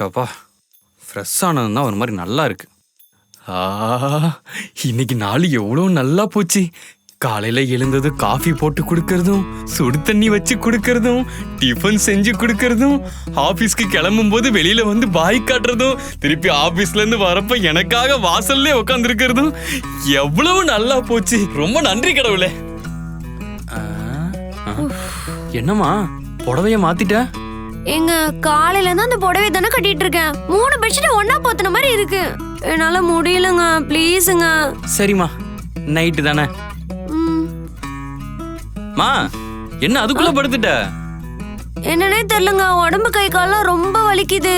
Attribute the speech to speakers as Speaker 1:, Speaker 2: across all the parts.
Speaker 1: ஷோப்பா fresh ஆனது தான் ஒரு மாதிரி நல்லா இருக்கு. இன்னைக்கு நாள் எவ்வளோ நல்லா போச்சு. காலையில எழுந்தது காஃபி போட்டு கொடுக்கறதும், சுடு தண்ணி வச்சு கொடுக்கறதும், டிஃபன் செஞ்சு கொடுக்கறதும், ஆபீஸ்க்கு கிளம்பும் போது வெளியில வந்து பாய் காட்டுறதும், திருப்பி ஆபீஸ்ல இருந்து வரப்ப எனக்காக வாசல்லே உட்கார்ந்து இருக்கிறதும் எவ்வளவு நல்லா போச்சு. ரொம்ப நன்றி கடவுளே. என்னம்மா புடவைய மாத்திட்ட?
Speaker 2: எங்க காலையில இருந்து அந்த புடவை தானே கட்டிட்டு இருக்கேன். 3 பெட்ஷீட் ஒண்ணா போத்துன மாதிரி இருக்கு. என்னால முடியலங்க, ப்ளீஸுங்க.
Speaker 1: சரிம்மா, நைட்டு தானே. மா என்ன அதுக்குள்ள படுத்துட்ட?
Speaker 2: என்னன்னே தெரியலங்க, உடம்பு கை கால்லாம் ரொம்ப வலிக்குது.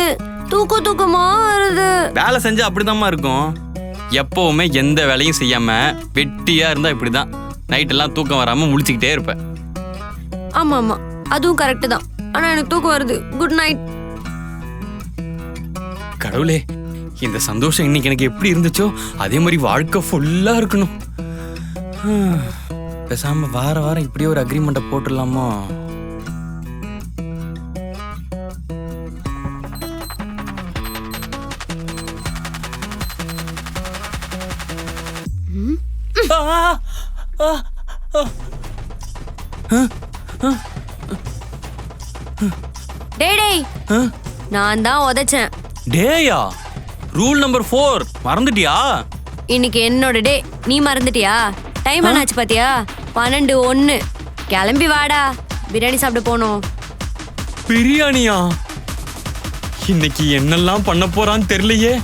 Speaker 2: தூக்கமா வருது.
Speaker 1: வேலை செஞ்சா அப்படிதாம்மா இருக்கும். எப்பவுமே எந்த வேலையும் செய்யாம வெட்டியா இருந்தா இப்படிதான். நைட் எல்லாம் தூக்கம் வராம முழிச்சுக்கிட்டே இருப்ப.
Speaker 2: ஆமா ஆமா, அதுவும் கரெக்ட் தான். ஆனா எனக்கு தூக்கம் வருது. Good night.
Speaker 1: கடவுளே, இந்த சந்தோஷம் இன்னைக்கு எனக்கு எப்படி இருந்துச்சோ அதே மாதிரி வாழ்க்கை ஃபுல்லா இருக்கணும். பேசாம வாரம் இப்படியே ஒரு அக்ரிமெண்ட்டை போட்டுடலாமா?
Speaker 2: டேய் நான் தான் உதைச்சேன்.
Speaker 1: டேயா? ரூல் நம்பர் 4 மறந்துட்டியா?
Speaker 2: இன்னைக்கு என்னோட டே, நீ மறந்துட்டியா? டைம் என்னாச்சு பாத்தியா? 12:01. கிளம்பி வாடா, பிரியாணி சாப்பிட போனோம்.
Speaker 1: பிரியாணியா? இன்னைக்கு என்னெல்லாம் பண்ண போறான்னு தெரியலையே.